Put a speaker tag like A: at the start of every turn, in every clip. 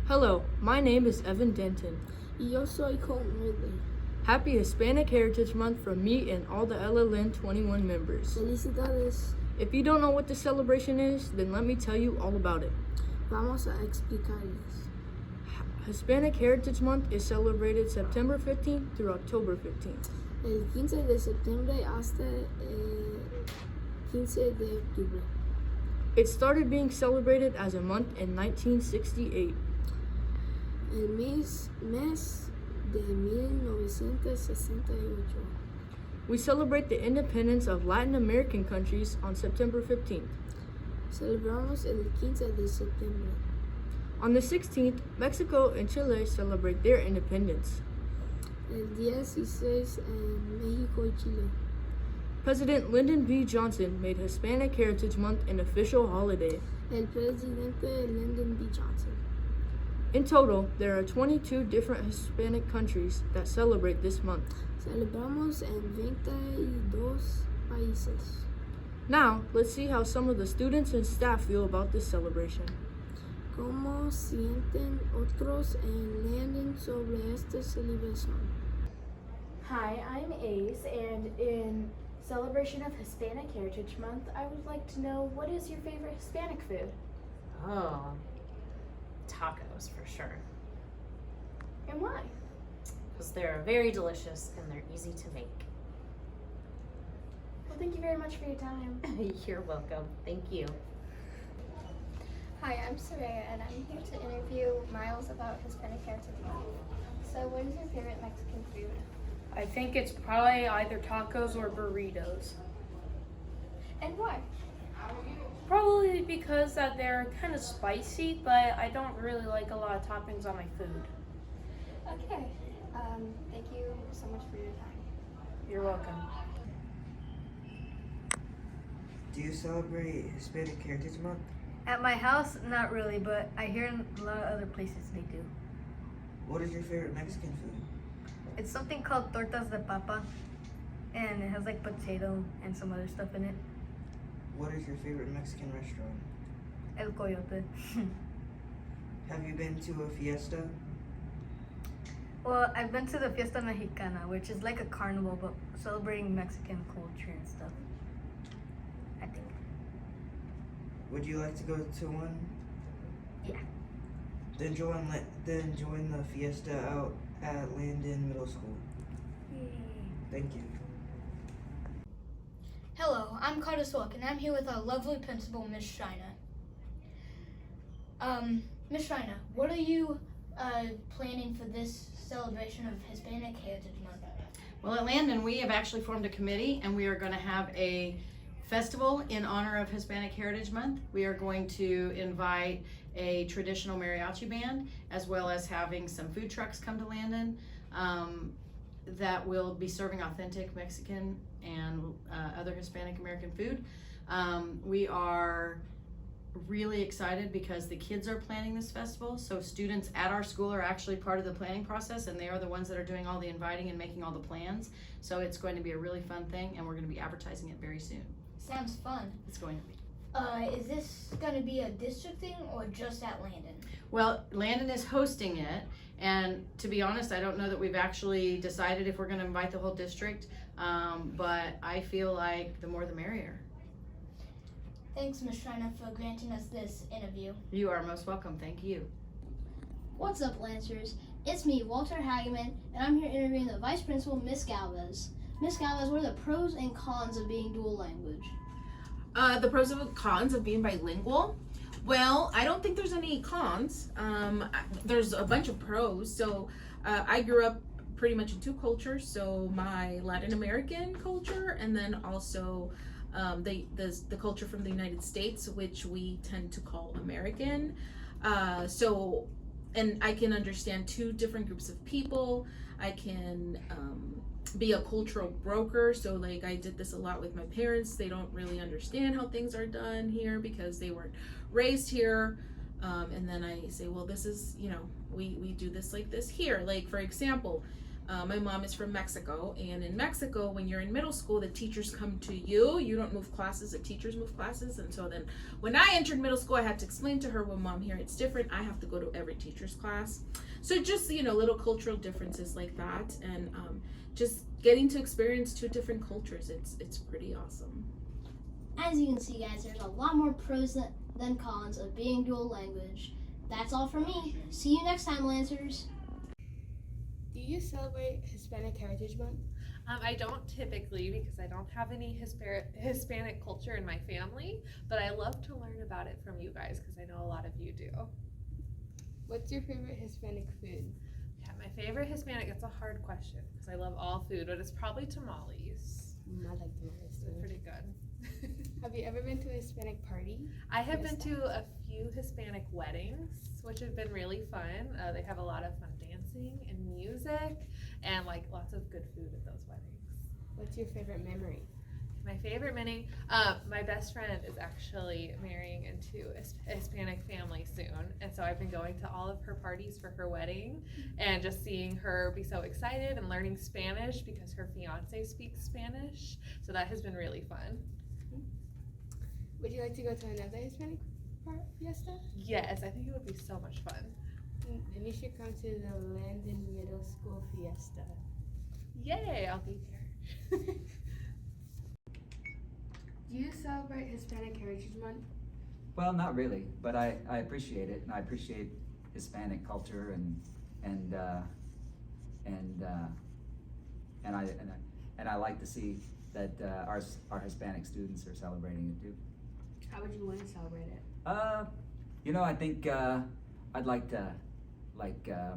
A: Hello, my name is Evan Denton.
B: Y yo soy Colton Ridley.
A: Happy Hispanic Heritage Month from me and all the LLN 21 members.
B: Felicidades.
A: If you don't know what the celebration is, then let me tell you all about it.
B: Vamos a explicarles.
A: Hispanic Heritage Month is celebrated September 15th through October 15th.
B: El 15 de septiembre hasta el 15 de octubre.
A: It started being celebrated as a month in 1968.
B: El mes de 1968.
A: We celebrate the independence of Latin American countries on September 15th.
B: Celebramos el 15 de septiembre.
A: On the 16th, Mexico and Chile celebrate their independence.
B: El 16 en México y Chile.
A: President Lyndon B. Johnson made Hispanic Heritage Month an official holiday.
B: El presidente Lyndon B. Johnson.
A: In total, there are 22 different Hispanic countries that celebrate this month.
B: Celebramos en 22 países.
A: Now, let's see how some of the students and staff feel about this celebration.
B: ¿Cómo sienten otros en Landon sobre esta celebración?
C: Hi, I'm Ace, and in celebration of Hispanic Heritage Month, I would like to know, what is your favorite Hispanic food?
D: Oh, tacos for sure.
C: And why?
D: Because they're very delicious and they're easy to make.
C: Well, thank you very much for your time.
D: You're welcome. Thank you.
E: Hi, I'm Saraya, and I'm here to interview Miles about Hispanic Heritage Month. So, what is your favorite Mexican food?
F: I think it's probably either tacos or burritos.
E: And why?
F: Probably because that they're kind of spicy, but I don't really like a lot of toppings on my food.
E: Okay. Thank you so much for your time.
F: You're welcome.
G: Do you celebrate Hispanic Heritage Month?
H: At my house, not really, but I hear in a lot of other places they do.
G: What is your favorite Mexican food?
H: It's something called tortas de papa, and it has like potato and some other stuff in it.
G: What is your favorite Mexican restaurant?
H: El Coyote.
G: Have you been to a fiesta?
H: Well, I've been to the Fiesta Mexicana, which is like a carnival, but celebrating Mexican culture and stuff, I think.
G: Would you like to go to one?
H: Yeah.
G: Then join the fiesta out at Landon Middle School.
H: Yay.
G: Thank you.
I: Hello, I'm Curtis Wilk, and I'm here with our lovely principal, Miss Shina. Miss Shina, what are you planning for this celebration of Hispanic Heritage Month?
J: Well, at Landon, we have actually formed a committee, and we are going to have a festival in honor of Hispanic Heritage Month. We are going to invite a traditional mariachi band, as well as having some food trucks come to Landon that will be serving authentic Mexican and other Hispanic American food. We are really excited because the kids are planning this festival, so students at our school are actually part of the planning process, and they are the ones that are doing all the inviting and making all the plans. So it's going to be a really fun thing, and we're going to be advertising it very soon.
I: Sounds fun.
J: It's going to be.
I: Is this going to be a district thing or just at Landon?
J: Well, Landon is hosting it, and to be honest, I don't know that we've actually decided if we're going to invite the whole district, but I feel like the more the merrier.
I: Thanks, Ms. Schreiner, for granting us this interview.
J: You are most welcome. Thank you.
K: What's up, Lancers? It's me, Walter Hageman, and I'm here interviewing the Vice Principal, Miss Galvez. Miss Galvez, what are the pros and cons of being dual language?
L: The pros and cons of being bilingual? Well, I don't think there's any cons. There's a bunch of pros. So I grew up pretty much in two cultures. So my Latin American culture, and then also the culture from the United States, which we tend to call American. And I can understand two different groups of people. I can be a cultural broker. So like I did this a lot with my parents. They don't really understand how things are done here because they weren't raised here. And then I say, well, this is, we do this like this here. Like, for example, My mom is from Mexico, and in Mexico, when you're in middle school, the teachers come to you. You don't move classes, the teachers move classes. And so then when I entered middle school, I had to explain to her, well, Mom, here it's different. I have to go to every teacher's class. So just, little cultural differences like that. And just getting to experience two different cultures, it's pretty awesome.
K: As you can see, guys, there's a lot more pros than cons of being dual language. That's all from me. See you next time, Lancers.
B: Do you celebrate Hispanic Heritage Month?
M: I don't typically, because I don't have any Hispanic culture in my family, but I love to learn about it from you guys because I know a lot of you do.
B: What's your favorite Hispanic food?
M: Yeah, my favorite Hispanic, it's a hard question because I love all food, but it's probably tamales.
B: I like tamales too.
M: They're pretty good.
B: Have you ever been to a Hispanic party?
M: I have been to a few Hispanic weddings, which have been really fun. They have a lot of fun dancing and music and like lots of good food at those weddings.
B: What's your favorite memory?
M: My favorite memory, my best friend is actually marrying into a Hispanic family soon, and so I've been going to all of her parties for her wedding and just seeing her be so excited and learning Spanish because her fiance speaks Spanish, so that has been really fun.
B: Would you like to go to another Hispanic fiesta?
M: Yes, I think it would be so much fun.
B: Then you should come to the Landon Middle School fiesta.
M: Yay, I'll be there.
B: Do you celebrate Hispanic Heritage Month?
N: Well, not really, but I appreciate it, and I appreciate Hispanic culture, and I like to see that our Hispanic students are celebrating it too.
B: How would you want to celebrate it?
N: I think I'd like to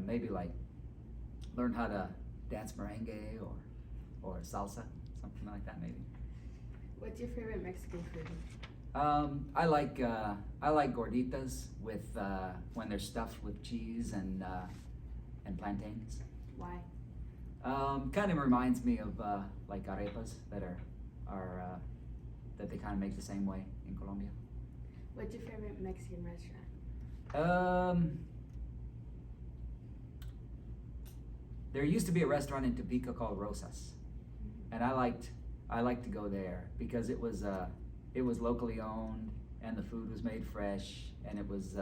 N: maybe learn how to dance merengue or salsa, something like that maybe.
B: What's your favorite Mexican food?
N: I like gorditas with when they're stuffed with cheese and plantains.
B: Why?
N: Kind of reminds me of like arepas that are that they kind of make the same way in Colombia.
B: What's your favorite Mexican restaurant?
N: There used to be a restaurant in Topeka called Rosas, and I liked to go there because it was locally owned and the food was made fresh, and it was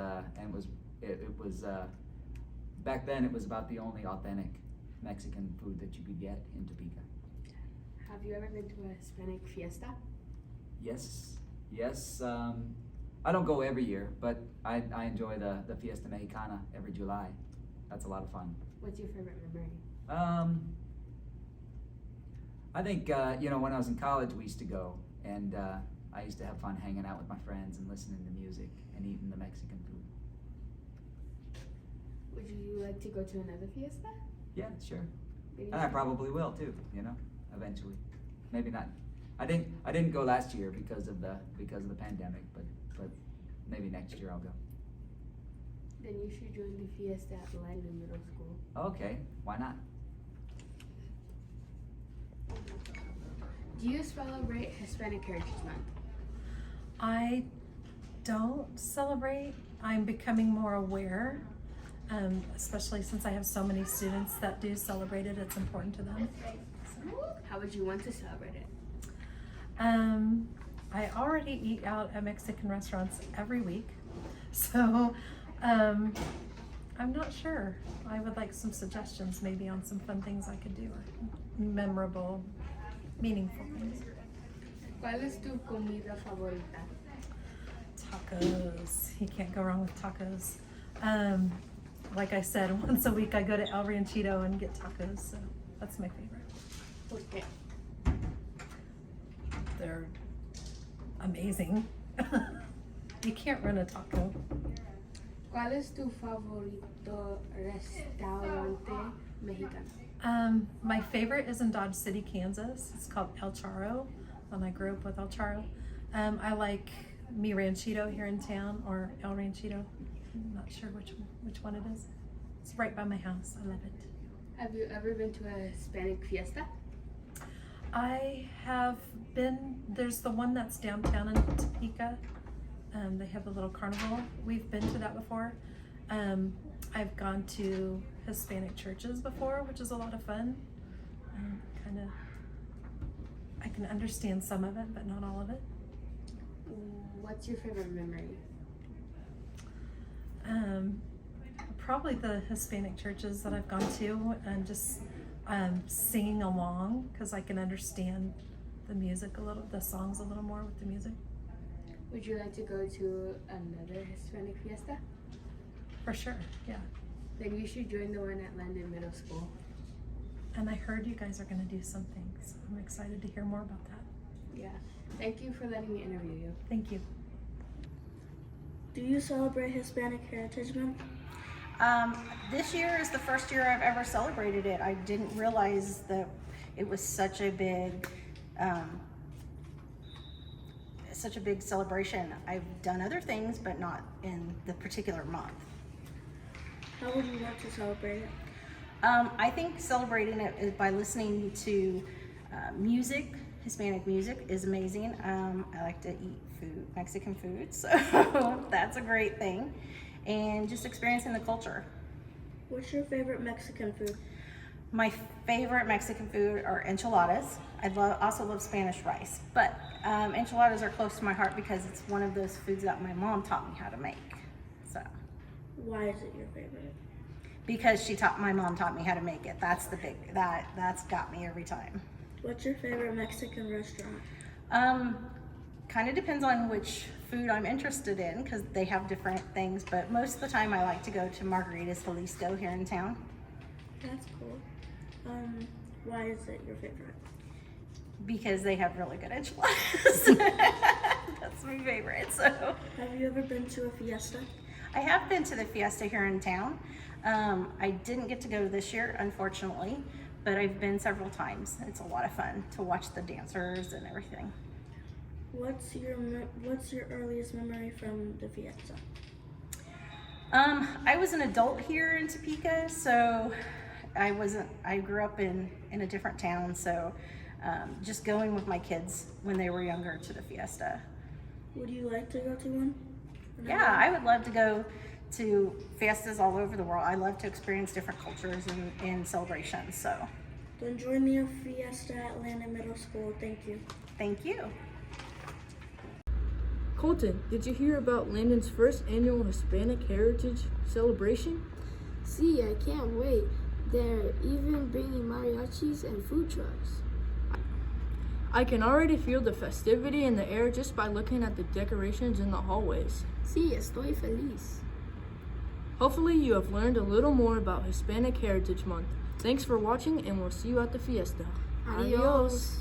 N: back then it was about the only authentic Mexican food that you could get in Topeka.
B: Have you ever been to a Hispanic fiesta?
N: Yes. I don't go every year, but I enjoy the Fiesta Mexicana every July. That's a lot of fun.
B: What's your favorite memory?
N: I think when I was in college we used to go, and I used to have fun hanging out with my friends and listening to music and eating the Mexican food.
B: Would you like to go to another fiesta?
N: Yeah, sure. And I probably will too, eventually. Maybe not. I didn't go last year because of the pandemic, but maybe next year I'll go.
B: Then you should join the fiesta at Landon Middle School.
N: Okay, why not?
B: Do you celebrate Hispanic Heritage Month?
O: I don't celebrate. I'm becoming more aware, especially since I have so many students that do celebrate it. It's important to them.
B: How would you want to celebrate it?
O: I already eat out at Mexican restaurants every week, so I'm not sure. I would like some suggestions maybe on some fun things I could do, memorable, meaningful things.
B: ¿Cuál es tu comida favorita?
O: Tacos. You can't go wrong with tacos. Like I said, once a week I go to El Ranchito and get tacos, so that's my favorite.
B: ¿Por qué?
O: They're amazing. You can't run a taco.
B: ¿Cuál es tu favorito restaurante mexicano?
O: My favorite is in Dodge City, Kansas. It's called El Charro, and I grew up with El Charro. I like Mi Ranchito here in town, or El Ranchito. I'm not sure which one it is. It's right by my house. I love it.
B: Have you ever been to a Hispanic fiesta?
O: I have been. There's the one that's downtown in Topeka. They have a little carnival. We've been to that before. I've gone to Hispanic churches before, which is a lot of fun. I can understand some of it, but not all of it.
B: What's your favorite memory?
O: Probably the Hispanic churches that I've gone to, and just singing along, because I can understand the music a little, the songs a little more with the music.
B: Would you like to go to another Hispanic fiesta?
O: For sure, yeah.
B: Then you should join the one at Landon Middle School.
O: And I heard you guys are going to do something, so I'm excited to hear more about that.
B: Yeah. Thank you for letting me interview you.
O: Thank you.
P: Do you celebrate Hispanic Heritage Month?
Q: This year is the first year I've ever celebrated it. I didn't realize that it was such a big celebration. I've done other things, but not in the particular month.
P: How would you want to celebrate it?
Q: I think celebrating it is by listening to music. Hispanic music is amazing. I like to eat food, Mexican food, so that's a great thing. And just experiencing the culture.
P: What's your favorite Mexican food?
Q: My favorite Mexican food are enchiladas. I also love Spanish rice, but enchiladas are close to my heart because it's one of those foods that my mom taught me how to make. So.
P: Why is it your favorite?
Q: Because my mom taught me how to make it. That's that's got me every time.
P: What's your favorite Mexican restaurant?
Q: Kind of depends on which food I'm interested in, because they have different things, but most of the time I like to go to Margarita's Jalisco here in town.
P: That's cool. Why is it your favorite?
Q: Because they have really good enchiladas. That's my favorite. So.
P: Have you ever been to a fiesta?
Q: I have been to the fiesta here in town. I didn't get to go this year, unfortunately, but I've been several times. It's a lot of fun to watch the dancers and everything.
P: What's your earliest memory from the fiesta?
Q: I was an adult here in Topeka, so I grew up in a different town, so just going with my kids when they were younger to the fiesta.
P: Would you like to go to one?
Q: Yeah, I would love to go to fiestas all over the world. I love to experience different cultures and celebrations, so.
P: Then join the fiesta at Landon Middle School. Thank you.
Q: Thank you.
A: Colton, did you hear about Landon's first annual Hispanic Heritage Celebration?
B: See, I can't wait. They're even bringing mariachis and food trucks.
A: I can already feel the festivity in the air just by looking at the decorations in the hallways.
B: Sí, estoy feliz.
A: Hopefully you have learned a little more about Hispanic Heritage Month. Thanks for watching, and we'll see you at the fiesta.
B: Adios.